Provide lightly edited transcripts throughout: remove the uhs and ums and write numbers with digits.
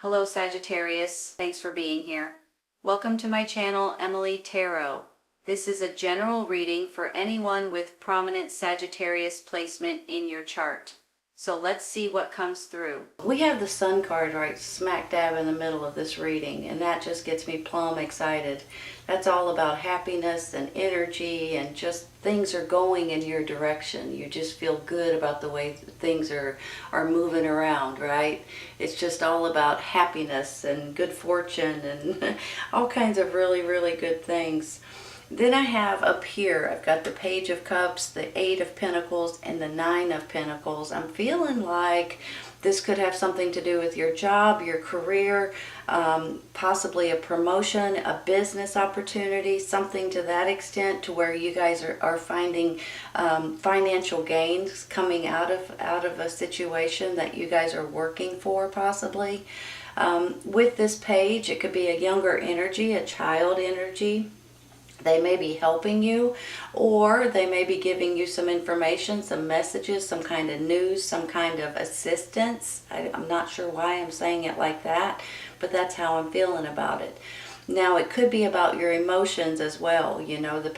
Hello Sagittarius, thanks for being here. Welcome to my channel, Emily Tarot. This is a general reading for anyone with prominent Sagittarius placement in your chart. So let's see what comes through. We have the Sun card right smack dab in the middle of this reading, and that just gets me plumb excited. That's all about happiness and energy, and just things are going in your direction. You just feel good about the way things are moving around, right? It's just all about happiness and good fortune and all kinds of really, really good things. Then I have up here, I've got the Page of Cups, the Eight of Pentacles, and the Nine of Pentacles. I'm feeling like this could have something to do with your job, your career, possibly a promotion, a business opportunity, something to that extent, to where you guys are finding financial gains coming out of a situation that you guys are working for, possibly. With this page, it could be a younger energy, a child energy. They may be helping you, or they may be giving you some information, some messages, some kind of news, some kind of assistance. I'm not sure why I'm saying it like that, but that's how I'm feeling about it. Now, it could be about your emotions as well. You know, the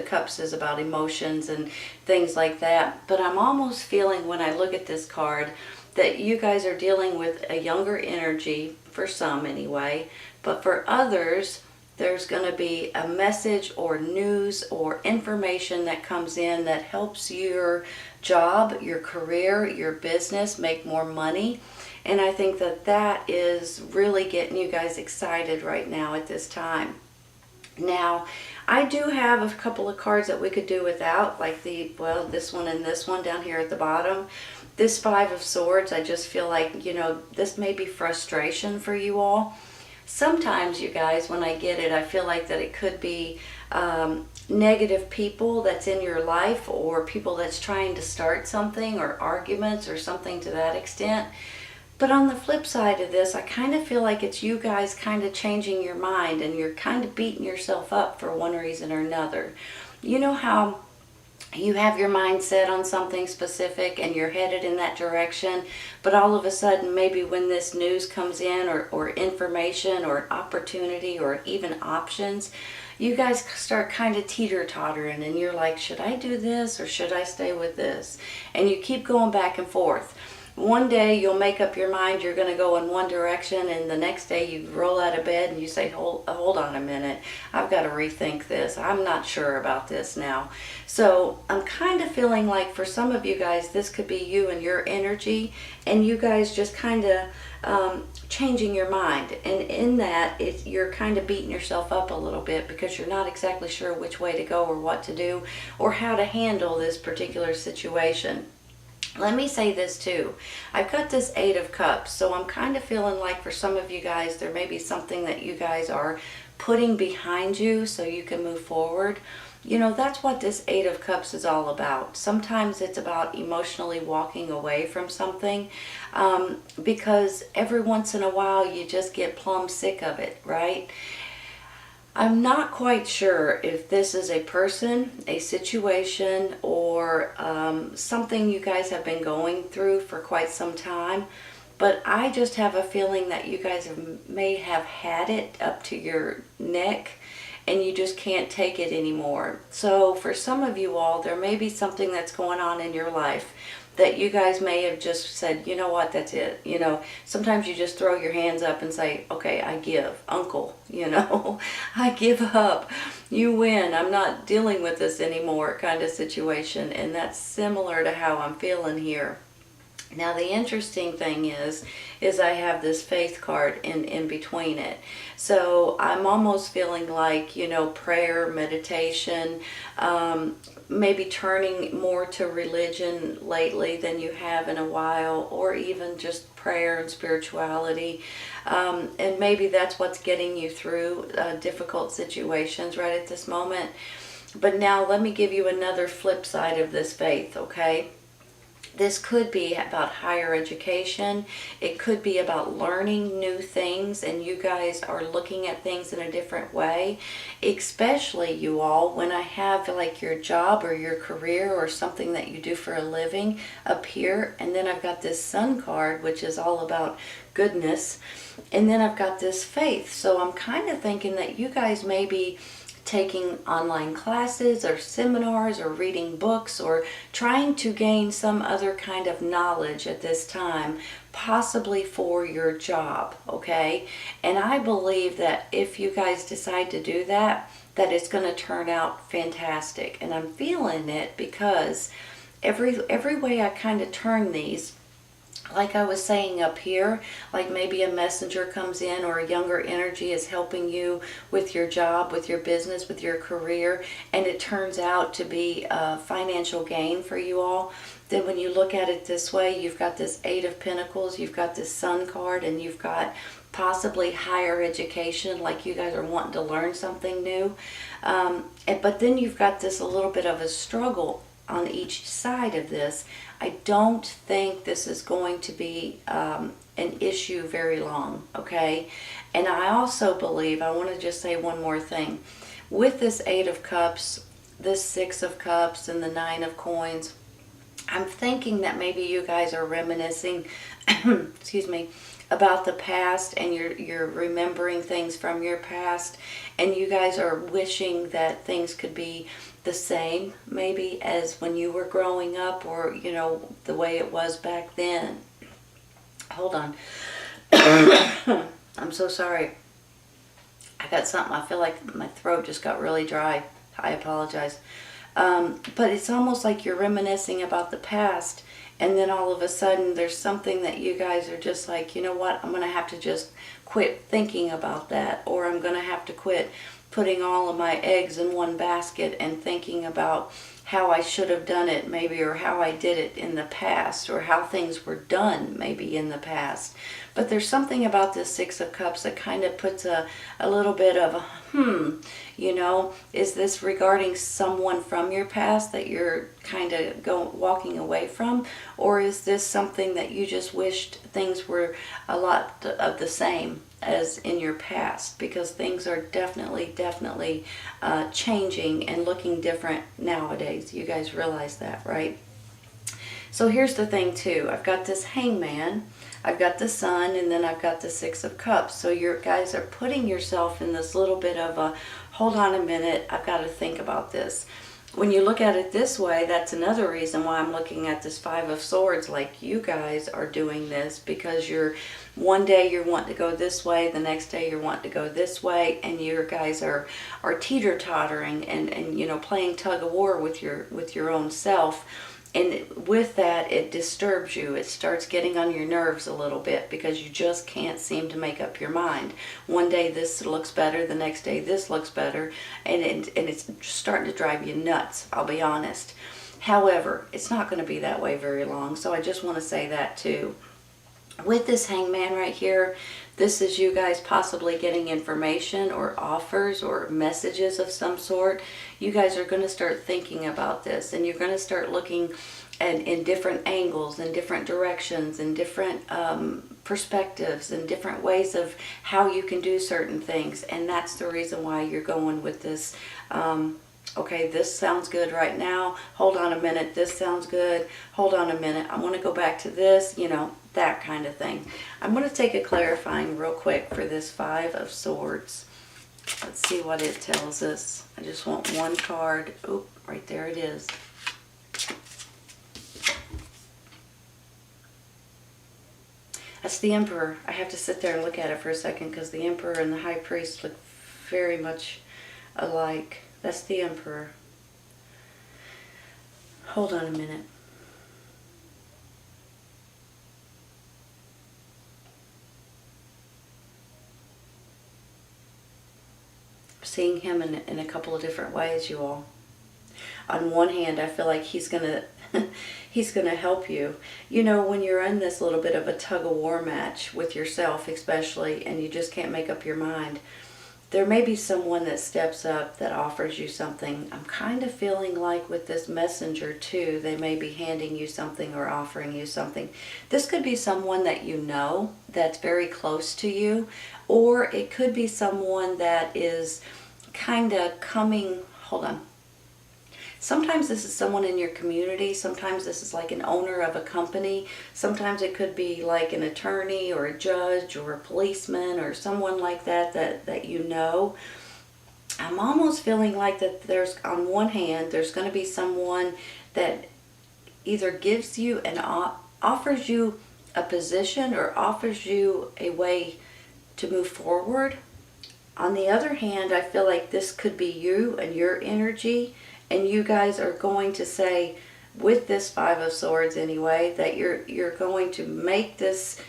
Cups is about emotions and things like that. But I'm almost feeling, when I look at this card, that you guys are dealing with a younger energy, for some anyway, but for others, there's going to be a message or news or information that comes in that helps your job, your career, your business make more money. And I think that that is really getting you guys excited right now at this time. Now, I do have a couple of cards that we could do without, like this one and this one down here at the bottom. This Five of Swords, I just feel like, this may be frustration for you all. Sometimes, you guys, when I get it, I feel like that it could be negative people that's in your life, or people that's trying to start something, or arguments or something to that extent. But on the flip side of this, I kind of feel like it's you guys kind of changing your mind, and you're kind of beating yourself up for one reason or another. You know how you have your mind set on something specific and you're headed in that direction, but all of a sudden, maybe when this news comes in, or information or opportunity or even options, you guys start kind of teeter-tottering, and you're like, should I do this or should I stay with this? And you keep going back and forth. One day you'll make up your mind you're going to go in one direction, and the next day you roll out of bed and you say, hold on a minute, I've got to rethink this. I'm not sure about this now. So I'm kind of feeling like for some of you guys, this could be you and your energy, and you guys just kind of changing your mind. And in that, you're kind of beating yourself up a little bit because you're not exactly sure which way to go or what to do or how to handle this particular situation. Let me say this too. I've got this Eight of Cups, so I'm kind of feeling like for some of you guys, there may be something that you guys are putting behind you so you can move forward. That's what this Eight of Cups is all about. Sometimes it's about emotionally walking away from something, because every once in a while you just get plumb sick of it, right? I'm not quite sure if this is a person, a situation, or something you guys have been going through for quite some time, but I just have a feeling that you guys may have had it up to your neck and you just can't take it anymore. So for some of you all, there may be something that's going on in your life that you guys may have just said, you know what, that's it. Sometimes you just throw your hands up and say, okay, I give, uncle, I give up, you win, I'm not dealing with this anymore kind of situation. And that's similar to how I'm feeling here. Now, the interesting thing is I have this Faith card in between it. So I'm almost feeling like, prayer, meditation, maybe turning more to religion lately than you have in a while, or even just prayer and spirituality. And maybe that's what's getting you through difficult situations right at this moment. But now let me give you another flip side of this Faith, okay? This could be about higher education. It could be about learning new things, and you guys are looking at things in a different way. Especially you all, when I have like your job or your career or something that you do for a living up here, and then I've got this Sun card, which is all about goodness. And then I've got this faith. So I'm kind of thinking that you guys may be taking online classes or seminars or reading books or trying to gain some other kind of knowledge at this time, possibly for your job, okay? And I believe that if you guys decide to do that, that it's going to turn out fantastic. And I'm feeling it because every way I kind of turn these, like I was saying up here, like maybe a messenger comes in or a younger energy is helping you with your job, with your business, with your career, and it turns out to be a financial gain for you all. Then when you look at it this way, you've got this Eight of Pentacles, you've got this Sun card, and you've got possibly higher education, like you guys are wanting to learn something new. But then you've got this a little bit of a struggle on each side of this. I don't think this is going to be an issue very long, okay? And I also believe, I want to just say one more thing. With this Eight of Cups, this Six of Cups, and the Nine of Coins, I'm thinking that maybe you guys are reminiscing, excuse me, about the past, and you're remembering things from your past, and you guys are wishing that things could be the same maybe as when you were growing up, or you know, the way it was back then. Hold on. I'm so sorry. I got something, I feel like my throat just got really dry. I apologize. But it's almost like you're reminiscing about the past, and then all of a sudden there's something that you guys are just like, you know what, I'm going to have to just quit thinking about that, or I'm going to have to quit putting all of my eggs in one basket and thinking about how I should have done it maybe, or how I did it in the past, or how things were done maybe in the past. But there's something about this Six of Cups that kind of puts a little bit of a, you know, is this regarding someone from your past that you're kind of walking away from? Or is this something that you just wished things were a lot of the same as in your past? Because things are definitely changing and looking different nowadays. You guys realize that, right? So here's the thing too. I've got this Hangman, I've got the Sun, and then I've got the Six of Cups. So you guys are putting yourself in this little bit of a, hold on a minute, I've got to think about this. When you look at it this way, that's another reason why I'm looking at this Five of Swords, like you guys are doing this, because you're, one day you're wanting to go this way, the next day you're wanting to go this way, and you guys are teeter-tottering and you know, playing tug of war with your own self. And with that, it disturbs you. It starts getting on your nerves a little bit because you just can't seem to make up your mind. One day this looks better, the next day this looks better, and it's starting to drive you nuts, I'll be honest. However, it's not going to be that way very long, so I just want to say that too. With this Hangman right here, this is you guys possibly getting information or offers or messages of some sort. You guys are going to start thinking about this, and you're going to start looking in different angles, in different directions, in different perspectives, and different ways of how you can do certain things. And that's the reason why you're going with this. Okay, this sounds good right now. Hold on a minute. This sounds good. Hold on a minute. I want to go back to this, you know, that kind of thing. I'm going to take a clarifying real quick for this Five of Swords. Let's see what it tells us. I just want one card. Oh, right there it is. That's the Emperor. I have to sit there and look at it for a second because the Emperor and the High Priest look very much alike. That's the Emperor. Hold on a minute. I'm seeing him in a couple of different ways, you all. On one hand, I feel like he's gonna help you. You know, when you're in this little bit of a tug-of-war match with yourself, especially, and you just can't make up your mind, there may be someone that steps up that offers you something. I'm kind of feeling like with this messenger too, they may be handing you something or offering you something. This could be someone that you know that's very close to you, or it could be someone that is kind of coming, hold on, Sometimes this is someone in your community. Sometimes this is like an owner of a company. Sometimes it could be like an attorney or a judge or a policeman or someone like that you know. I'm almost feeling like that there's, on one hand, there's going to be someone that either gives you and offers you a position or offers you a way to move forward. On the other hand, I feel like this could be you and your energy, and you guys are going to say, with this Five of Swords anyway, that you're going to make this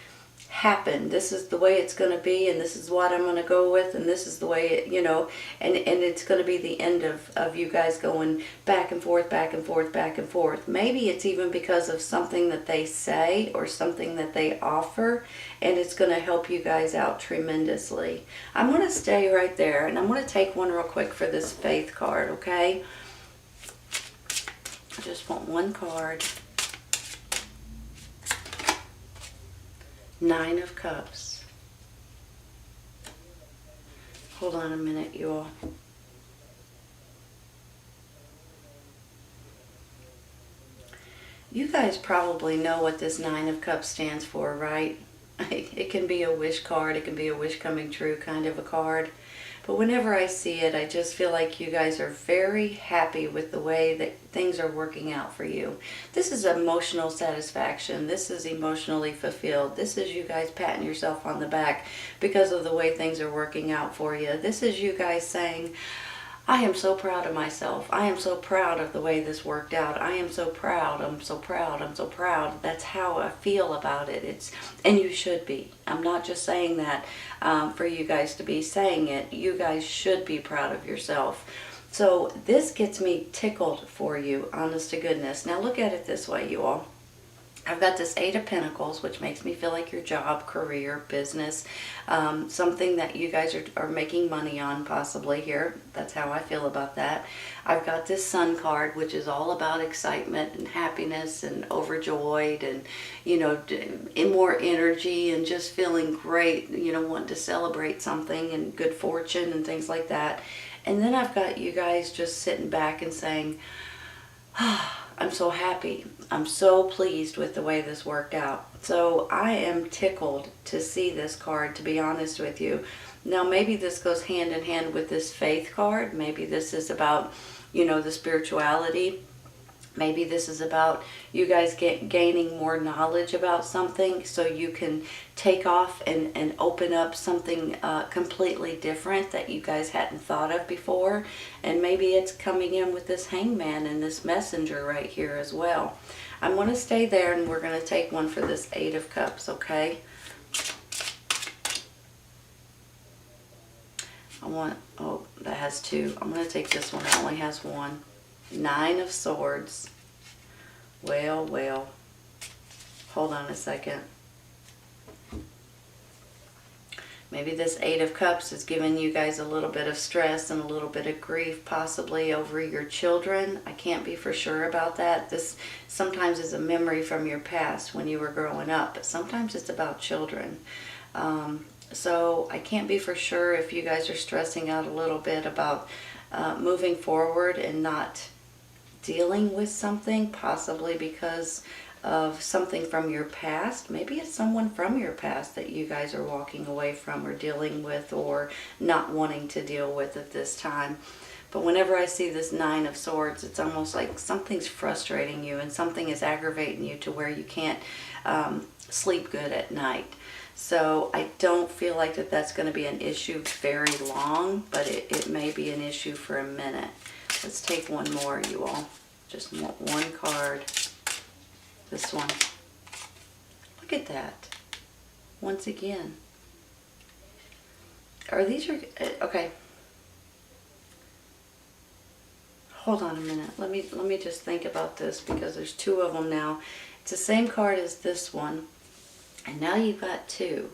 happen. This is the way it's going to be, and this is what I'm going to go with, and this is the way it, and it's going to be the end of you guys going back and forth, back and forth, back and forth. Maybe it's even because of something that they say or something that they offer, and it's going to help you guys out tremendously. I'm going to stay right there, and I'm going to take one real quick for this Faith card, okay? I just want one card. Nine of Cups. Hold on a minute, you all. You guys probably know what this Nine of Cups stands for, right? It can be a wish card. It can be a wish coming true kind of a card. But whenever I see it, I just feel like you guys are very happy with the way that things are working out for you. This is emotional satisfaction. This is emotionally fulfilled. This is you guys patting yourself on the back because of the way things are working out for you. This is you guys saying, I am so proud of myself. I am so proud of the way this worked out. I am so proud. I'm so proud. I'm so proud. That's how I feel about it. And you should be. I'm not just saying that for you guys to be saying it. You guys should be proud of yourself. So this gets me tickled for you, honest to goodness. Now look at it this way, you all. I've got this Eight of Pentacles, which makes me feel like your job, career, business, something that you guys are making money on possibly here. That's how I feel about that. I've got this Sun card, which is all about excitement and happiness and overjoyed and, more energy and just feeling great, wanting to celebrate something and good fortune and things like that. And then I've got you guys just sitting back and saying, I'm so happy. I'm so pleased with the way this worked out. So I am tickled to see this card, to be honest with you. Now maybe this goes hand in hand with this Faith card. Maybe this is about, the spirituality. Maybe this is about you guys gaining more knowledge about something so you can take off and open up something completely different that you guys hadn't thought of before. And maybe it's coming in with this Hangman and this Messenger right here as well. I'm going to stay there, and we're going to take one for this Eight of Cups, okay? That has two. I'm going to take this one. It only has one. Nine of Swords. Well. Hold on a second. Maybe this Eight of Cups is giving you guys a little bit of stress and a little bit of grief possibly over your children. I can't be for sure about that. This sometimes is a memory from your past when you were growing up, but sometimes it's about children. So I can't be for sure if you guys are stressing out a little bit about moving forward and not dealing with something, possibly because of something from your past. Maybe it's someone from your past that you guys are walking away from or dealing with or not wanting to deal with at this time. But whenever I see this Nine of Swords, it's almost like something's frustrating you and something is aggravating you to where you can't sleep good at night. So I don't feel like that's going to be an issue very long, but it may be an issue for a minute. Let's take one more, you all. Just want one card. This one. Look at that. Once again. Are these your... Okay. Hold on a minute. Let me just think about this because there's two of them now. It's the same card as this one. And now you've got two.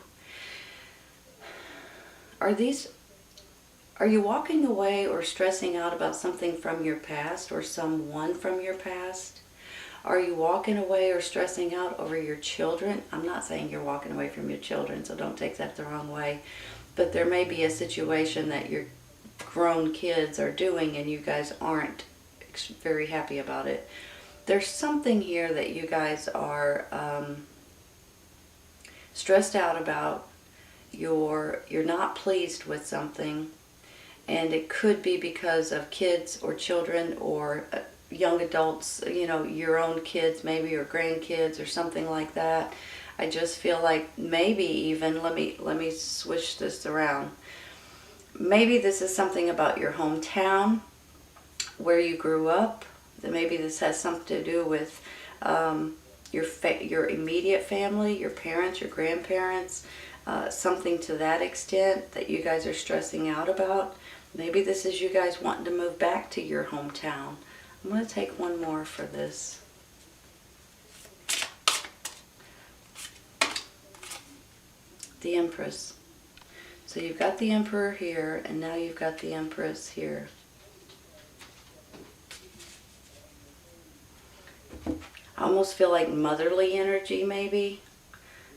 Are you walking away or stressing out about something from your past or someone from your past? Are you walking away or stressing out over your children? I'm not saying you're walking away from your children, so don't take that the wrong way. But there may be a situation that your grown kids are doing and you guys aren't very happy about it. There's something here that you guys are stressed out about. You're not pleased with something, and it could be because of kids or children or young adults, you know, your own kids maybe, or grandkids or something like that. I just feel like maybe even, let me switch this around. Maybe this is something about your hometown, where you grew up. Maybe this has something to do with your immediate family, your parents, your grandparents, something to that extent that you guys are stressing out about. Maybe this is you guys wanting to move back to your hometown. I'm going to take one more for this. The Empress. So you've got the Emperor here, and now you've got the Empress here. I almost feel like motherly energy, maybe.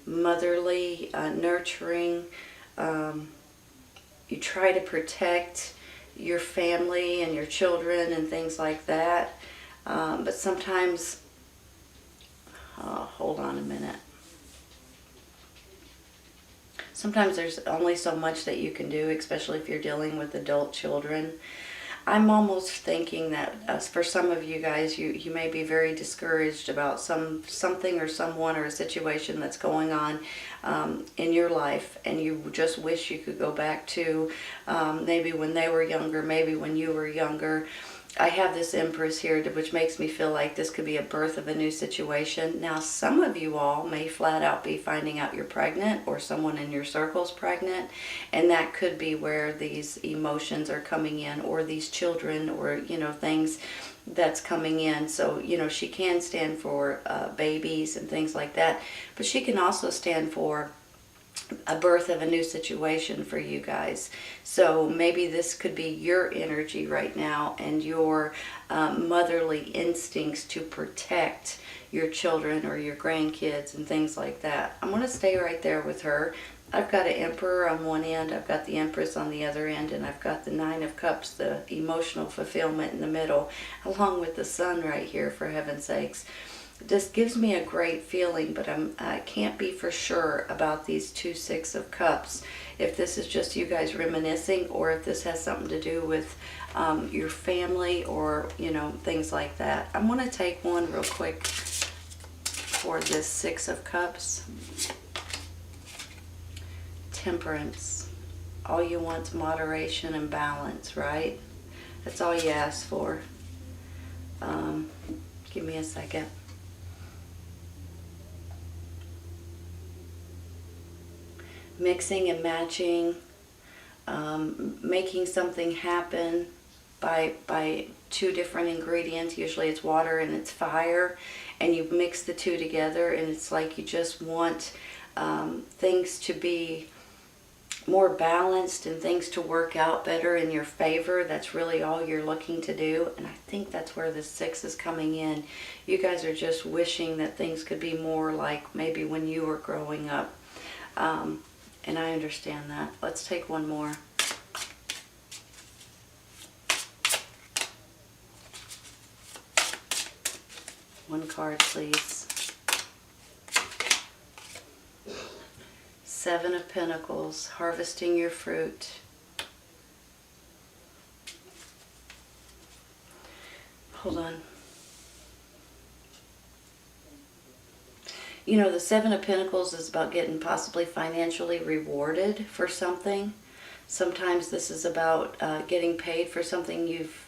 Motherly, nurturing. You try to protect your family and your children and things like that. But sometimes, hold on a minute. Sometimes there's only so much that you can do, especially if you're dealing with adult children. I'm almost thinking that for some of you guys, you may be very discouraged about something or someone or a situation that's going on in your life, and you just wish you could go back to maybe when they were younger, maybe when you were younger. I have this Empress here, which makes me feel like this could be a birth of a new situation. Now, some of you all may flat out be finding out you're pregnant, or someone in your circle's pregnant, and that could be where these emotions are coming in, or these children, or, you know, things that's coming in. So, you know, she can stand for babies and things like that, but she can also stand for a birth of a new situation for you guys. So maybe this could be your energy right now, and your motherly instincts to protect your children or your grandkids and things like that. I'm going to stay right there with her. I've got an Emperor on one end, I've got the Empress on the other end, and I've got the Nine of Cups, the emotional fulfillment, in the middle, along with the Sun right here, for heaven's sakes. This gives me a great feeling, but I can't be for sure about these two Six of Cups. If this is just you guys reminiscing, or if this has something to do with your family, or, you know, things like that. I'm going to take one real quick for this Six of Cups. Temperance. All you want is moderation and balance, right? That's all you ask for. Give me a second. Mixing and matching, making something happen by two different ingredients. Usually it's water and it's fire, and you mix the two together, and it's like you just want things to be more balanced and things to work out better in your favor. That's really all you're looking to do, and I think that's where the Six is coming in. You guys are just wishing that things could be more like maybe when you were growing up. And I understand that. Let's take one more. One card, please. Seven of Pentacles, harvesting your fruit. Hold on. You know, the Seven of Pentacles is about getting possibly financially rewarded for something. Sometimes this is about getting paid for something you've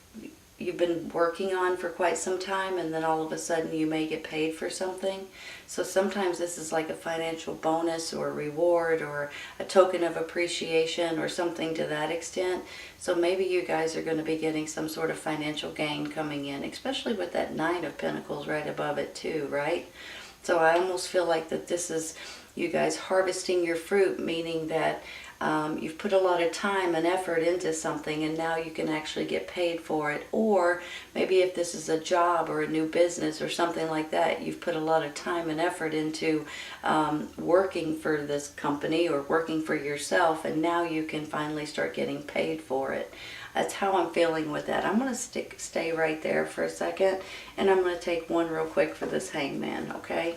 been working on for quite some time, and then all of a sudden you may get paid for something. So sometimes this is like a financial bonus or reward, or a token of appreciation, or something to that extent. So maybe you guys are going to be getting some sort of financial gain coming in, especially with that Nine of Pentacles right above it too, right? So I almost feel like that this is you guys harvesting your fruit, meaning that You've put a lot of time and effort into something, and now you can actually get paid for it. Or maybe if this is a job or a new business or something like that, you've put a lot of time and effort into working for this company or working for yourself, and now you can finally start getting paid for it. That's how I'm feeling with that. I'm going to stay right there for a second, and I'm going to take one real quick for this Hangman, okay?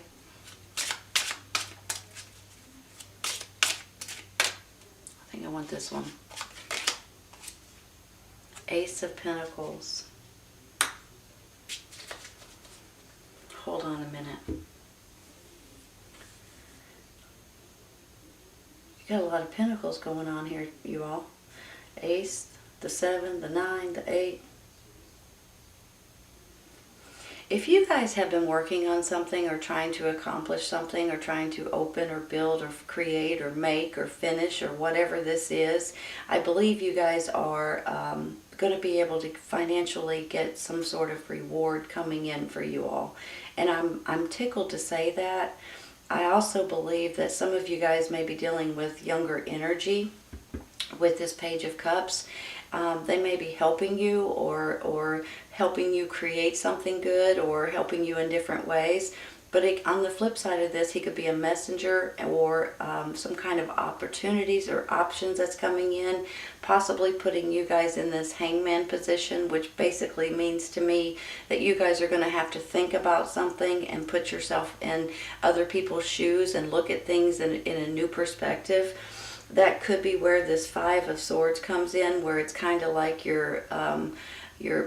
I think I want this one. Ace of Pentacles. Hold on a minute. You got a lot of pentacles going on here, you all. Ace, the 7, the 9, the 8. If you guys have been working on something or trying to accomplish something or trying to open or build or create or make or finish or whatever this is, I believe you guys are going to be able to financially get some sort of reward coming in for you all. And I'm tickled to say that. I also believe that some of you guys may be dealing with younger energy with this Page of Cups. They may be helping you or helping you create something good or helping you in different ways. But on the flip side of this, he could be a messenger or some kind of opportunities or options that's coming in, possibly putting you guys in this Hangman position, which basically means to me that you guys are going to have to think about something and put yourself in other people's shoes and look at things in a new perspective. That could be where this 5 of Swords comes in, where it's kind of like you're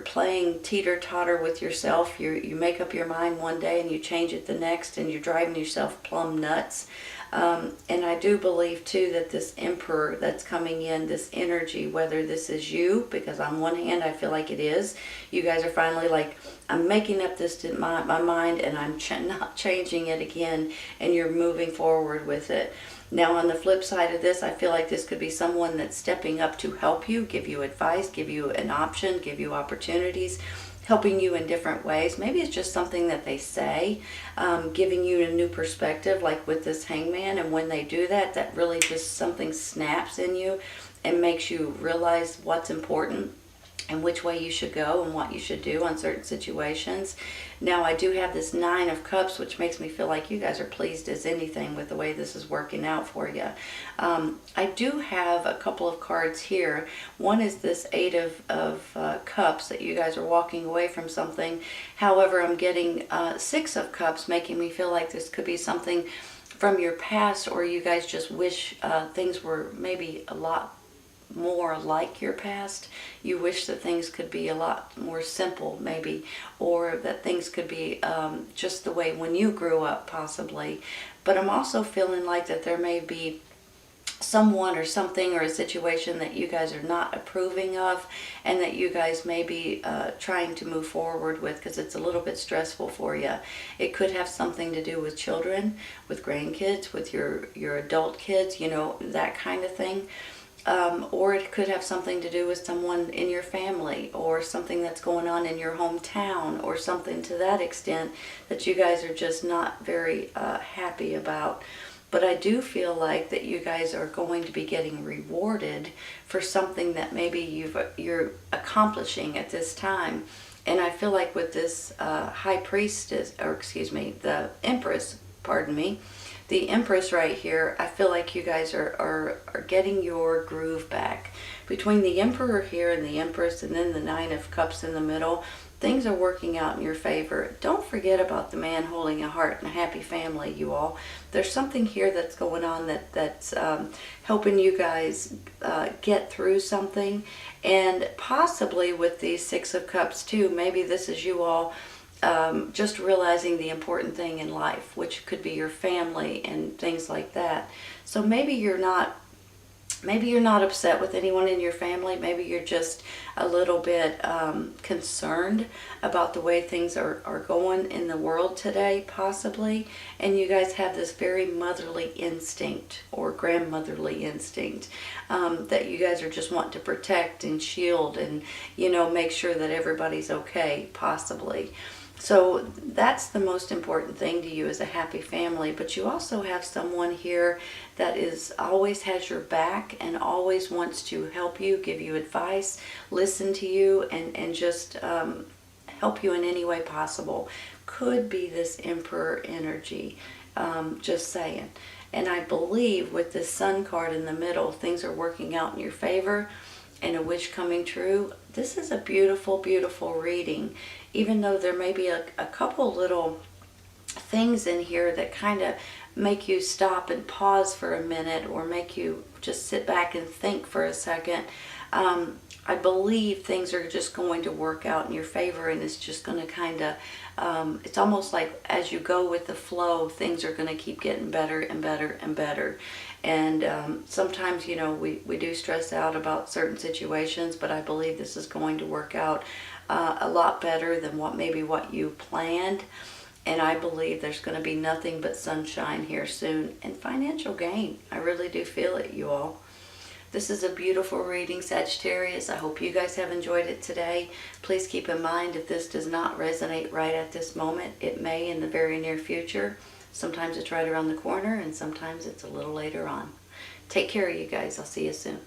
playing teeter-totter with yourself. You make up your mind one day and you change it the next, and you're driving yourself plumb nuts. And I do believe too that this Emperor that's coming in, this energy, whether this is you, because on one hand I feel like it is, you guys are finally like, I'm making up this in my mind and I'm not changing it again, and you're moving forward with it. Now on the flip side of this, I feel like this could be someone that's stepping up to help you, give you advice, give you an option, give you opportunities, helping you in different ways. Maybe it's just something that they say, giving you a new perspective, like with this Hangman. And when they do that, that really just something snaps in you and makes you realize what's important and which way you should go and what you should do on certain situations. Now I do have this 9 of Cups, which makes me feel like you guys are pleased as anything with the way this is working out for you. I do have a couple of cards here. One is this 8 of Cups, that you guys are walking away from something. However, I'm getting 6 of Cups, making me feel like this could be something from your past, or you guys just wish things were maybe a lot more like your past. You wish that things could be a lot more simple maybe, or that things could be just the way when you grew up possibly. But I'm also feeling like that there may be someone or something or a situation that you guys are not approving of, and that you guys may be trying to move forward with, because it's a little bit stressful for you. It could have something to do with children, with grandkids, with your adult kids, you know, that kind of thing. Or it could have something to do with someone in your family, or something that's going on in your hometown, or something to that extent that you guys are just not very happy about. But I do feel like that you guys are going to be getting rewarded for something that maybe you're accomplishing at this time. And I feel like with this High Priestess, or excuse me, the Empress, pardon me, the Empress right here, I feel like you guys are getting your groove back. Between the Emperor here and the Empress, and then the 9 of Cups in the middle, things are working out in your favor. Don't forget about the man holding a heart and a happy family, you all. There's something here that's going on that's helping you guys get through something. And possibly with the 6 of Cups too, maybe this is you all just realizing the important thing in life, which could be your family and things like that. So maybe you're not upset with anyone in your family. Maybe you're just a little bit concerned about the way things are going in the world today, possibly. And you guys have this very motherly instinct or grandmotherly instinct that you guys are just wanting to protect and shield and, you know, make sure that everybody's okay, possibly. So that's the most important thing to you, is a happy family. But you also have someone here that is always has your back and always wants to help you, give you advice, listen to you, and just help you in any way possible. Could be this Emperor energy, just saying. And I believe with this Sun card in the middle, things are working out in your favor and a wish coming true. This is a beautiful, beautiful reading. Even though there may be a couple little things in here that kind of make you stop and pause for a minute, or make you just sit back and think for a second. I believe things are just going to work out in your favor, and it's just going to kind of, it's almost like as you go with the flow, things are going to keep getting better and better and better. And sometimes, you know, we do stress out about certain situations, but I believe this is going to work out a lot better than what you planned. And I believe there's going to be nothing but sunshine here soon, and financial gain. I really do feel it, you all. This is a beautiful reading, Sagittarius. I hope you guys have enjoyed it today. Please keep in mind, if this does not resonate right at this moment, it may in the very near future. Sometimes it's right around the corner, and sometimes it's a little later on. Take care, you guys. I'll see you soon.